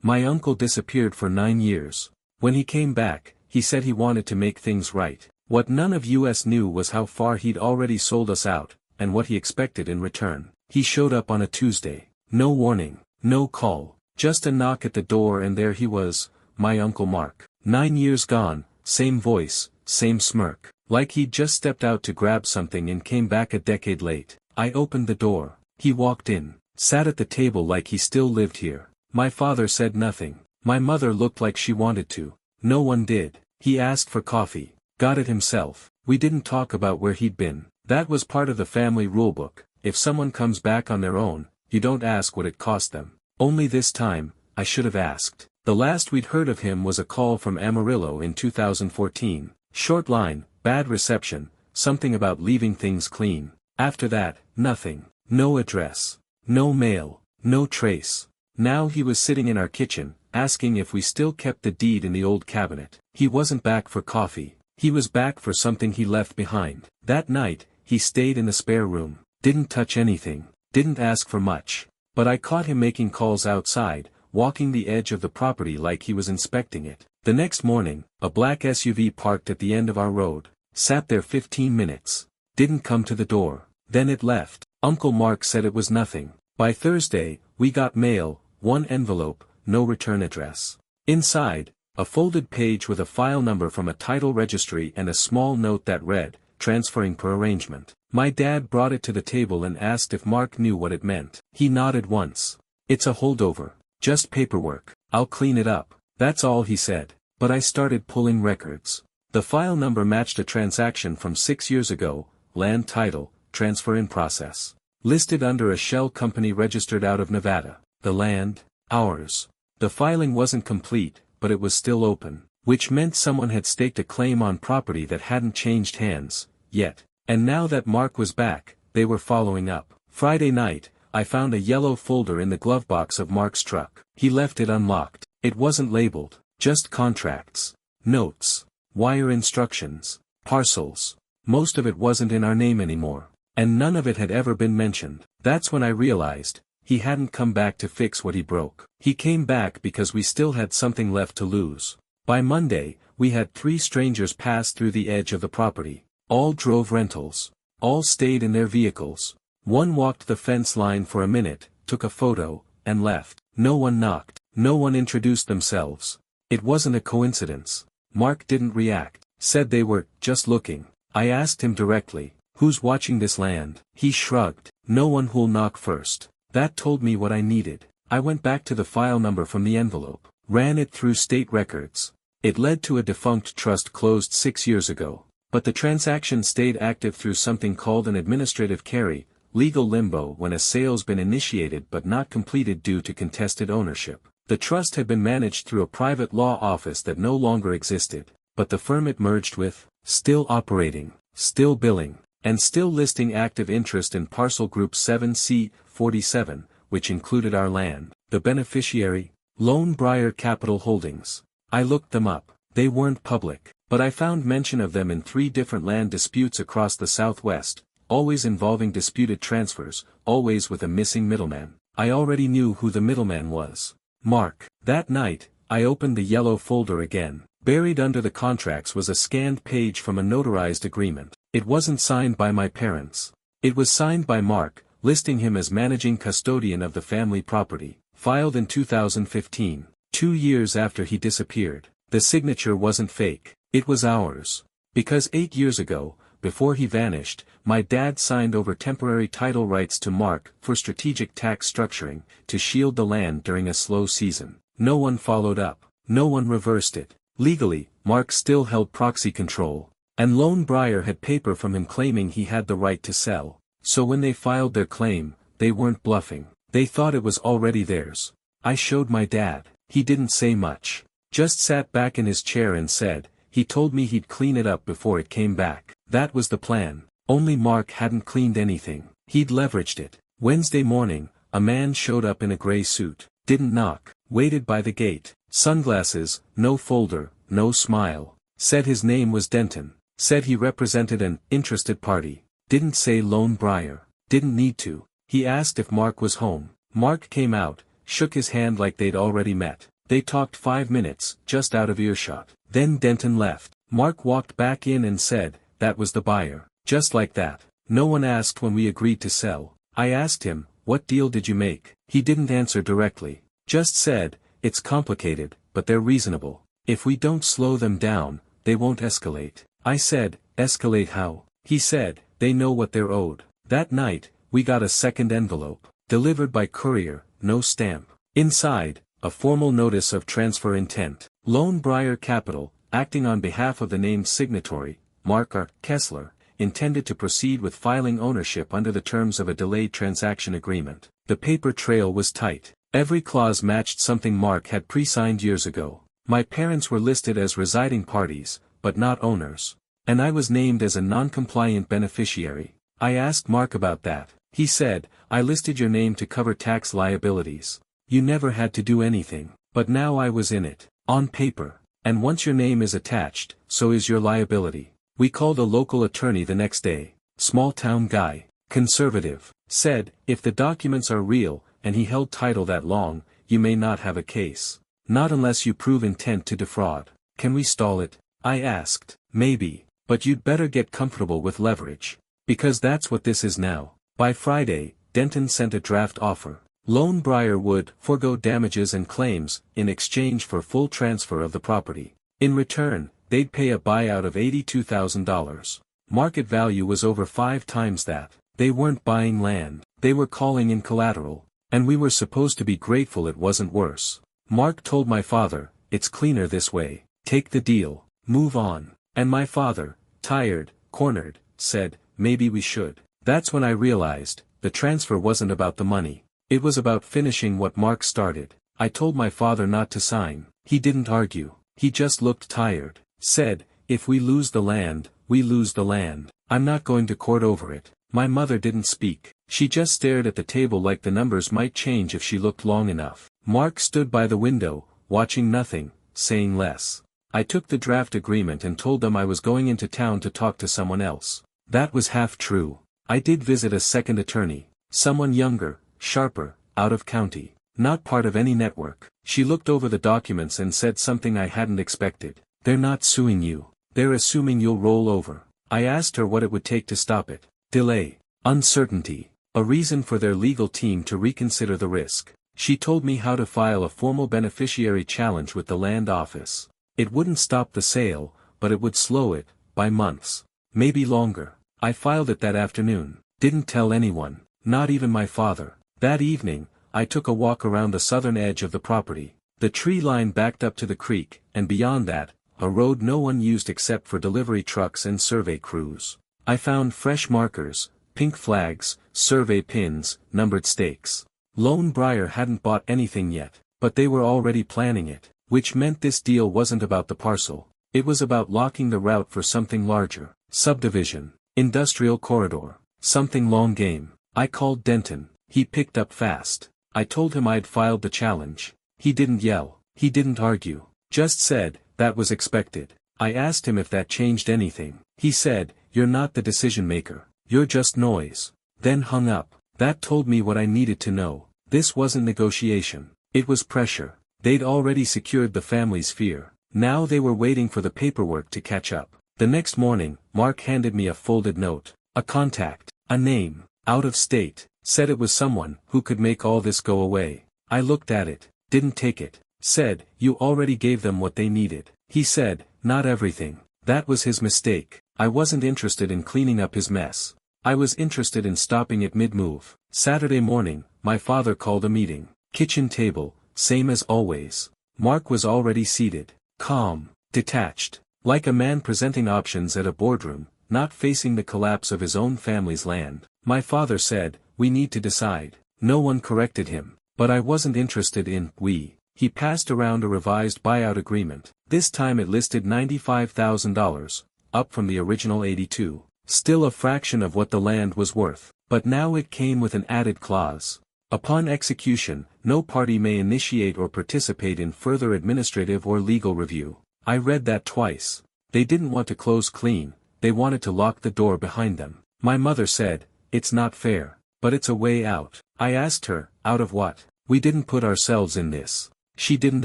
My uncle disappeared for 9 years. When he came back, he said he wanted to make things right. What none of us knew was how far he'd already sold us out, and what he expected in return. He showed up on a Tuesday. No warning, no call, just a knock at the door and there he was, my Uncle Mark. 9 years gone, same voice, same smirk. Like he'd just stepped out to grab something and came back a decade late. I opened the door. He walked in, sat at the table like he still lived here. My father said nothing. My mother looked like she wanted to. No one did. He asked for coffee. Got it himself. We didn't talk about where he'd been. That was part of the family rulebook. If someone comes back on their own, you don't ask what it cost them. Only this time, I should have asked. The last we'd heard of him was a call from Amarillo in 2014. Short line, bad reception, something about leaving things clean. After that, nothing. No address. No mail. No trace. Now he was sitting in our kitchen, asking if we still kept the deed in the old cabinet. He wasn't back for coffee. He was back for something he left behind. That night, he stayed in the spare room. Didn't touch anything. Didn't ask for much. But I caught him making calls outside, walking the edge of the property like he was inspecting it. The next morning, a black SUV parked at the end of our road. Sat there 15 minutes. Didn't come to the door. Then it left. Uncle Mark said it was nothing. By Thursday, we got mail, 1 envelope, no return address. Inside, a folded page with a file number from a title registry and a small note that read, transferring per arrangement. My dad brought it to the table and asked if Mark knew what it meant. He nodded once. It's a holdover. Just paperwork. I'll clean it up. That's all he said. But I started pulling records. The file number matched a transaction from 6 years ago, land title, transfer in process. Listed under a shell company registered out of Nevada. The land, ours. The filing wasn't complete, but it was still open, which meant someone had staked a claim on property that hadn't changed hands, yet. And now that Mark was back, they were following up. Friday night, I found a yellow folder in the glove box of Mark's truck. He left it unlocked. It wasn't labeled, just contracts, notes, wire instructions, parcels. Most of it wasn't in our name anymore. And none of it had ever been mentioned. That's when I realized, he hadn't come back to fix what he broke. He came back because we still had something left to lose. By Monday, we had 3 strangers pass through the edge of the property. All drove rentals. All stayed in their vehicles. One walked the fence line for a minute, took a photo, and left. No one knocked. No one introduced themselves. It wasn't a coincidence. Mark didn't react. Said they were just looking. I asked him directly, who's watching this land? He shrugged. No one who'll knock first. That told me what I needed. I went back to the file number from the envelope. Ran it through state records. It led to a defunct trust closed 6 years ago. But the transaction stayed active through something called an administrative carry, legal limbo when a sale's been initiated but not completed due to contested ownership. The trust had been managed through a private law office that no longer existed, but the firm it merged with, still operating, still billing, and still listing active interest in parcel group 7C47, which included our land. The beneficiary, Lone Briar Capital Holdings. I looked them up. They weren't public. But I found mention of them in 3 different land disputes across the Southwest, always involving disputed transfers, always with a missing middleman. I already knew who the middleman was. Mark. That night, I opened the yellow folder again. Buried under the contracts was a scanned page from a notarized agreement. It wasn't signed by my parents. It was signed by Mark, listing him as managing custodian of the family property, filed in 2015, 2 years after he disappeared. The signature wasn't fake. It was ours. Because 8 years ago, before he vanished, my dad signed over temporary title rights to Mark for strategic tax structuring, to shield the land during a slow season. No one followed up. No one reversed it. Legally, Mark still held proxy control. And Lone Briar had paper from him claiming he had the right to sell. So when they filed their claim, they weren't bluffing. They thought it was already theirs. I showed my dad. He didn't say much. Just sat back in his chair and said, he told me he'd clean it up before it came back. That was the plan. Only Mark hadn't cleaned anything. He'd leveraged it. Wednesday morning, a man showed up in a gray suit. Didn't knock. Waited by the gate. Sunglasses, no folder, no smile. Said his name was Denton. Said he represented an interested party. Didn't say Lone Briar. Didn't need to. He asked if Mark was home. Mark came out, shook his hand like they'd already met. They talked 5 minutes, just out of earshot. Then Denton left. Mark walked back in and said, "That was the buyer." Just like that. No one asked when we agreed to sell. I asked him, "What deal did you make?" He didn't answer directly. Just said, "It's complicated, but they're reasonable. If we don't slow them down, they won't escalate." I said, "Escalate how?" He said, "They know what they're owed." That night, we got a second envelope. Delivered by courier, no stamp. Inside, a formal notice of transfer intent. Lone Briar Capital, acting on behalf of the named signatory, Mark R. Kessler, intended to proceed with filing ownership under the terms of a delayed transaction agreement. The paper trail was tight. Every clause matched something Mark had pre-signed years ago. My parents were listed as residing parties, but not owners. And I was named as a non-compliant beneficiary. I asked Mark about that. He said, "I listed your name to cover tax liabilities. You never had to do anything, but now I was in it, on paper. And once your name is attached, so is your liability." We called a local attorney the next day. Small town guy, conservative, said, "If the documents are real, and he held title that long, you may not have a case. Not unless you prove intent to defraud." "Can we stall it?" I asked. "Maybe, but you'd better get comfortable with leverage. Because that's what this is now." By Friday, Denton sent a draft offer. Lone Briar would forego damages and claims, in exchange for full transfer of the property. In return, they'd pay a buyout of $82,000. Market value was over 5 times that. They weren't buying land, they were calling in collateral. And we were supposed to be grateful it wasn't worse. Mark told my father, "It's cleaner this way. Take the deal, move on." And my father, tired, cornered, said, "Maybe we should." That's when I realized, the transfer wasn't about the money. It was about finishing what Mark started. I told my father not to sign. He didn't argue. He just looked tired. Said, "If we lose the land, we lose the land. I'm not going to court over it." My mother didn't speak. She just stared at the table like the numbers might change if she looked long enough. Mark stood by the window, watching nothing, saying less. I took the draft agreement and told them I was going into town to talk to someone else. That was half true. I did visit a second attorney, someone younger, sharper, out of county, not part of any network. She looked over the documents and said something I hadn't expected. "They're not suing you. They're assuming you'll roll over." I asked her what it would take to stop it. Delay. Uncertainty. A reason for their legal team to reconsider the risk. She told me how to file a formal beneficiary challenge with the land office. It wouldn't stop the sale, but it would slow it, by months. Maybe longer. I filed it that afternoon. Didn't tell anyone, not even my father. That evening, I took a walk around the southern edge of the property. The tree line backed up to the creek, and beyond that, a road no one used except for delivery trucks and survey crews. I found fresh markers, pink flags, survey pins, numbered stakes. Lone Briar hadn't bought anything yet, but they were already planning it, which meant this deal wasn't about the parcel. It was about locking the route for something larger. Subdivision. Industrial corridor. Something long game. I called Denton. He picked up fast. I told him I'd filed the challenge. He didn't yell. He didn't argue. Just said, "That was expected." I asked him if that changed anything. He said, "You're not the decision maker. You're just noise." Then hung up. That told me what I needed to know. This wasn't negotiation. It was pressure. They'd already secured the family's fear. Now they were waiting for the paperwork to catch up. The next morning, Mark handed me a folded note. A contact. A name. Out of state. Said it was someone who could make all this go away. I looked at it. Didn't take it. Said, "You already gave them what they needed." He said, "Not everything." That was his mistake. I wasn't interested in cleaning up his mess. I was interested in stopping it mid-move. Saturday morning, my father called a meeting. Kitchen table, same as always. Mark was already seated. Calm. Detached. Like a man presenting options at a boardroom, not facing the collapse of his own family's land. My father said, "We need to decide." No one corrected him. But I wasn't interested in "we." He passed around a revised buyout agreement. This time it listed $95,000, up from the original 82. Still a fraction of what the land was worth. But now it came with an added clause. Upon execution, no party may initiate or participate in further administrative or legal review. I read that twice. They didn't want to close clean, they wanted to lock the door behind them. My mother said, "It's not fair, but it's a way out." I asked her, "Out of what? We didn't put ourselves in this." She didn't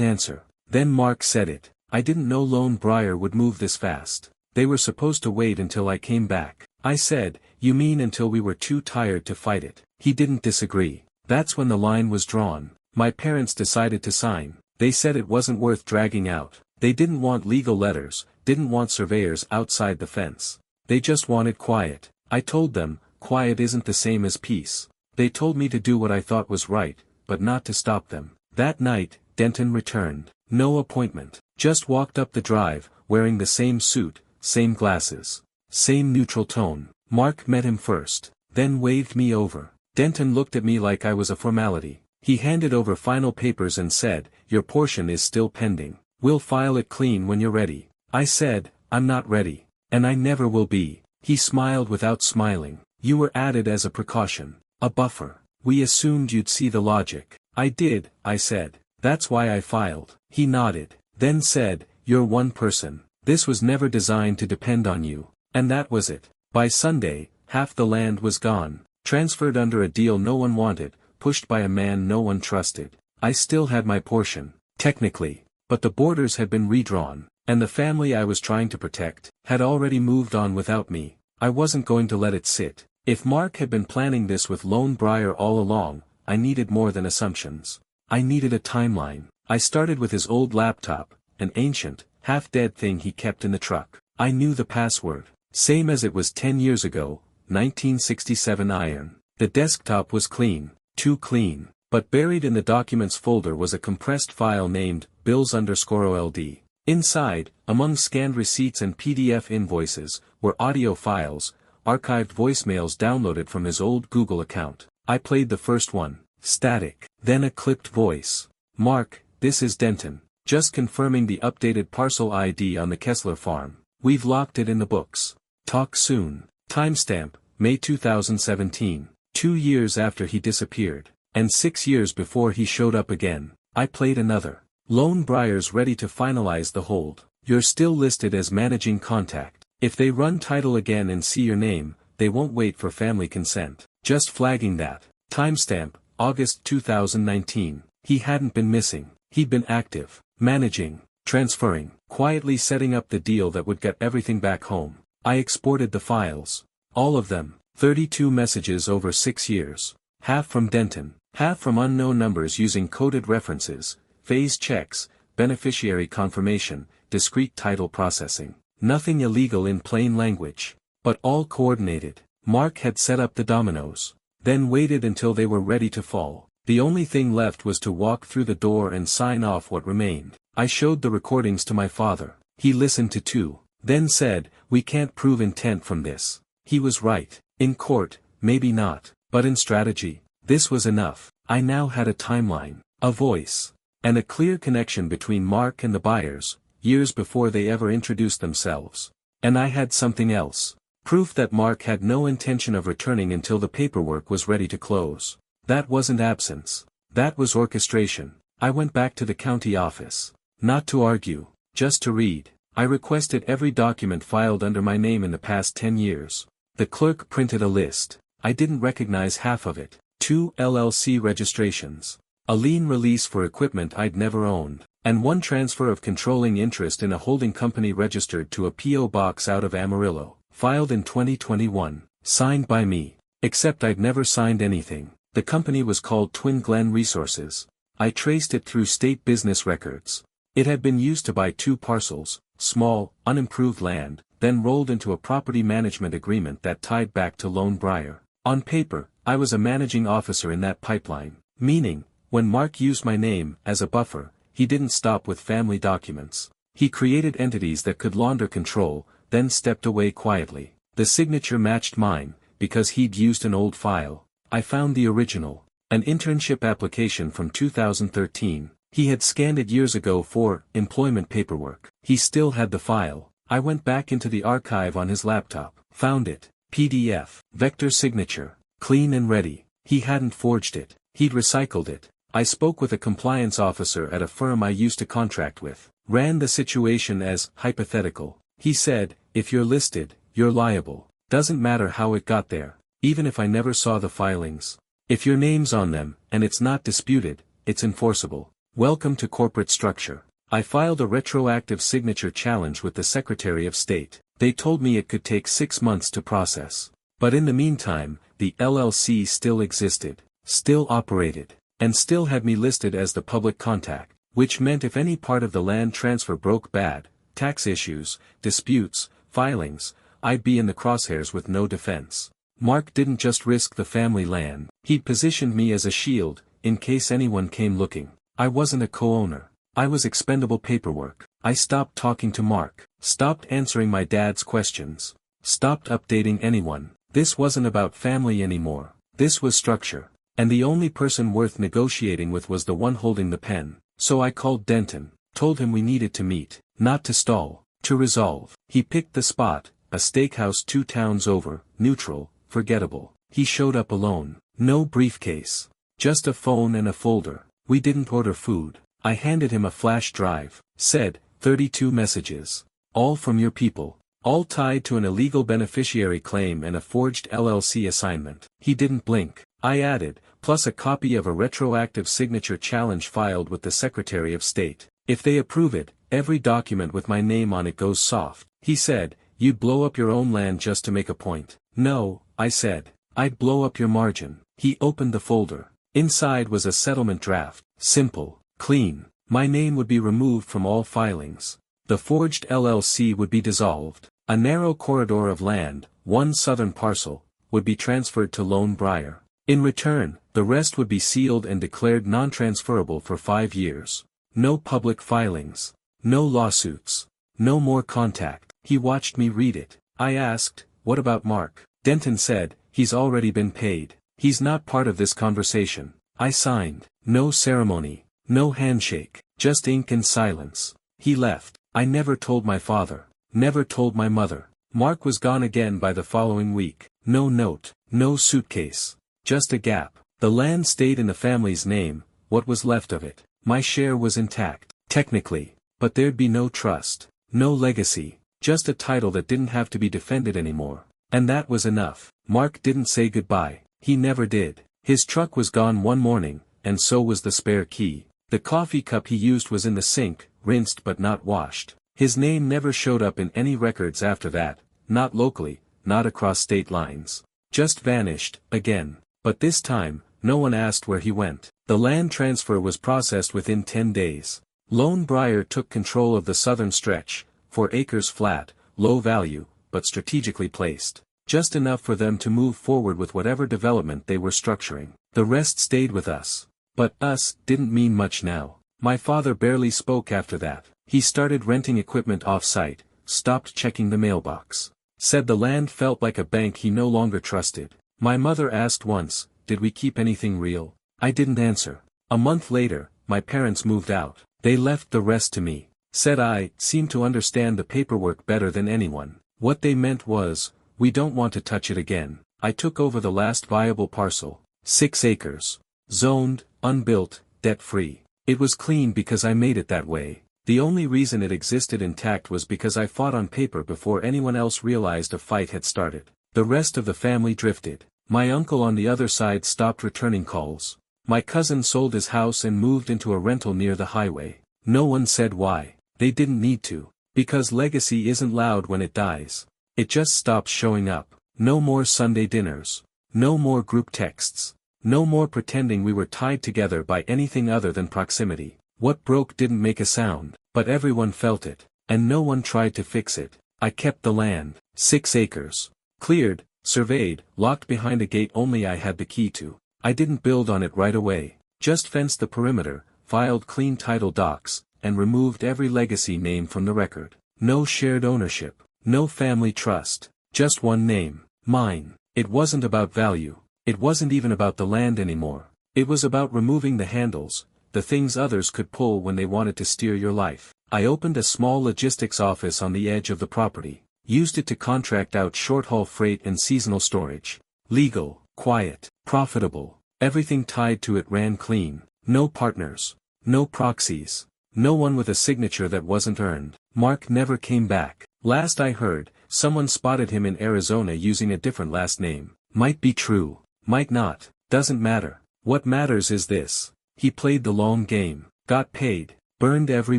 answer. Then Mark said it. I didn't know Lone Briar would move this fast. They were supposed to wait until I came back. I said, you mean until we were too tired to fight it? He didn't disagree. That's when the line was drawn. My parents decided to sign. They said it wasn't worth dragging out. They didn't want legal letters, didn't want surveyors outside the fence. They just wanted quiet. I told them, quiet isn't the same as peace. They told me to do what I thought was right, but not to stop them. That night, Denton returned. No appointment. Just walked up the drive, wearing the same suit, same glasses, same neutral tone. Mark met him first, then waved me over. Denton looked at me like I was a formality. He handed over final papers and said, your portion is still pending. We'll file it clean when you're ready. I said, I'm not ready. And I never will be. He smiled without smiling. You were added as a precaution. A buffer. We assumed you'd see the logic. I did, I said. That's why I filed. He nodded. Then said, you're one person. This was never designed to depend on you. And that was it. By Sunday, half the land was gone. Transferred under a deal no one wanted, pushed by a man no one trusted. I still had my portion, technically, but the borders had been redrawn, and the family I was trying to protect had already moved on without me. I wasn't going to let it sit. If Mark had been planning this with Lone Briar all along, I needed more than assumptions. I needed a timeline. I started with his old laptop, an ancient, half-dead thing he kept in the truck. I knew the password. Same as it was 10 years ago, 1967 iron. The desktop was clean, too clean, but buried in the documents folder was a compressed file named bills_old. Inside, among scanned receipts and PDF invoices, were audio files, archived voicemails downloaded from his old Google account. I played the first one, static, then a clipped voice. Mark, this is Denton. Just confirming the updated parcel ID on the Kessler farm. We've locked it in the books. Talk soon. Timestamp, May 2017. 2 years after he disappeared. And 6 years before he showed up again. I played another. Lone Briar's ready to finalize the hold. You're still listed as managing contact. If they run title again and see your name, they won't wait for family consent. Just flagging that. Timestamp, August 2019. He hadn't been missing. He'd been active. Managing. Transferring. Quietly setting up the deal that would get everything back home. I exported the files. All of them. 32 messages over 6 years. Half from Denton. Half from unknown numbers using coded references, phase checks, beneficiary confirmation, discrete title processing. Nothing illegal in plain language. But all coordinated. Mark had set up the dominoes. Then waited until they were ready to fall. The only thing left was to walk through the door and sign off what remained. I showed the recordings to my father. He listened to 2. Then said, we can't prove intent from this. He was right. In court, maybe not. But in strategy, this was enough. I now had a timeline, a voice, and a clear connection between Mark and the buyers, years before they ever introduced themselves. And I had something else. Proof that Mark had no intention of returning until the paperwork was ready to close. That wasn't absence. That was orchestration. I went back to the county office. Not to argue, just to read. I requested every document filed under my name in the past 10 years. The clerk printed a list. I didn't recognize half of it. 2 LLC registrations. A lien release for equipment I'd never owned. And 1 transfer of controlling interest in a holding company registered to a P.O. box out of Amarillo. Filed in 2021. Signed by me. Except I'd never signed anything. The company was called Twin Glen Resources. I traced it through state business records. It had been used to buy 2 parcels, small, unimproved land, then rolled into a property management agreement that tied back to Lone Briar. On paper, I was a managing officer in that pipeline, meaning, when Mark used my name as a buffer, he didn't stop with family documents. He created entities that could launder control, then stepped away quietly. The signature matched mine, because he'd used an old file. I found the original, an internship application from 2013. He had scanned it years ago for employment paperwork. He still had the file. I went back into the archive on his laptop, found it, PDF, vector signature, clean and ready. He hadn't forged it, he'd recycled it. I spoke with a compliance officer at a firm I used to contract with, ran the situation as hypothetical. He said, if you're listed, you're liable. Doesn't matter how it got there, even if I never saw the filings. If your name's on them, and it's not disputed, it's enforceable. Welcome to corporate structure. I filed a retroactive signature challenge with the Secretary of State. They told me it could take 6 months to process. But in the meantime, the LLC still existed, still operated, and still had me listed as the public contact, which meant if any part of the land transfer broke bad, tax issues, disputes, filings, I'd be in the crosshairs with no defense. Mark didn't just risk the family land, he'd positioned me as a shield, in case anyone came looking. I wasn't a co-owner. I was expendable paperwork. I stopped talking to Mark, stopped answering my dad's questions, stopped updating anyone. This wasn't about family anymore. This was structure. And the only person worth negotiating with was the one holding the pen. So I called Denton, told him we needed to meet, not to stall, to resolve. He picked the spot, a steakhouse 2 towns over, neutral, forgettable. He showed up alone, no briefcase, just a phone and a folder. We didn't order food. I handed him a flash drive, said, 32 messages. All from your people. All tied to an illegal beneficiary claim and a forged LLC assignment. He didn't blink. I added, plus a copy of a retroactive signature challenge filed with the Secretary of State. If they approve it, every document with my name on it goes soft. He said, you'd blow up your own land just to make a point. No, I said, I'd blow up your margin. He opened the folder. Inside was a settlement draft, simple, clean. My name would be removed from all filings. The forged LLC would be dissolved. A narrow corridor of land, one southern parcel, would be transferred to Lone Briar. In return, the rest would be sealed and declared non-transferable for 5 years. No public filings. No lawsuits. No more contact. He watched me read it. I asked, what about Mark? Denton said, he's already been paid. He's not part of this conversation. I signed. No ceremony. No handshake. Just ink and silence. He left. I never told my father. Never told my mother. Mark was gone again by the following week. No note. No suitcase. Just a gap. The land stayed in the family's name, what was left of it. My share was intact, technically, but there'd be no trust. No legacy. Just a title that didn't have to be defended anymore. And that was enough. Mark didn't say goodbye. He never did. His truck was gone one morning, and so was the spare key. The coffee cup he used was in the sink, rinsed but not washed. His name never showed up in any records after that, not locally, not across state lines. Just vanished, again. But this time, no one asked where he went. The land transfer was processed within 10 days. Lone Briar took control of the southern stretch, 4 acres flat, low value, but strategically placed. Just enough for them to move forward with whatever development they were structuring. The rest stayed with us. But us didn't mean much now. My father barely spoke after that. He started renting equipment off-site, stopped checking the mailbox. Said the land felt like a bank he no longer trusted. My mother asked once, did we keep anything real? I didn't answer. A month later, my parents moved out. They left the rest to me. Said I seemed to understand the paperwork better than anyone. What they meant was, we don't want to touch it again. I took over the last viable parcel, 6 acres. Zoned, unbuilt, debt-free. It was clean because I made it that way. The only reason it existed intact was because I fought on paper before anyone else realized a fight had started. The rest of the family drifted. My uncle on the other side stopped returning calls. My cousin sold his house and moved into a rental near the highway. No one said why. They didn't need to. Because legacy isn't loud when it dies. It just stops showing up. No more Sunday dinners. No more group texts. No more pretending we were tied together by anything other than proximity. What broke didn't make a sound, but everyone felt it, and no one tried to fix it. I kept the land, 6 acres. Cleared, surveyed, locked behind a gate only I had the key to. I didn't build on it right away, just fenced the perimeter, filed clean title docs, and removed every legacy name from the record. No shared ownership. No family trust, just one name, mine. It wasn't about value. It wasn't even about the land anymore. It was about removing the handles, the things others could pull when they wanted to steer your life. I opened a small logistics office on the edge of the property, used it to contract out short-haul freight and seasonal storage. Legal, quiet, profitable, everything tied to it ran clean. No partners, no proxies, no one with a signature that wasn't earned. Mark never came back. Last I heard, someone spotted him in Arizona using a different last name. Might be true, might not, doesn't matter. What matters is this. He played the long game. got paid, burned every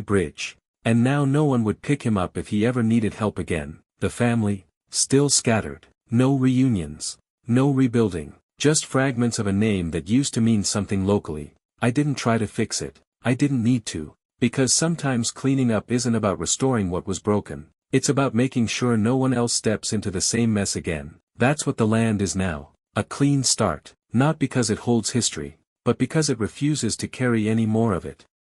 bridge. And now no one would pick him up if he ever needed help again. The family, still scattered. No reunions. No rebuilding. Just fragments of a name that used to mean something locally. I didn't try to fix it. I didn't need to. Because sometimes cleaning up isn't about restoring what was broken. It's about making sure no one else steps into the same mess again. That's what the land is now. A clean start. Not because it holds history, but because it refuses to carry any more of it.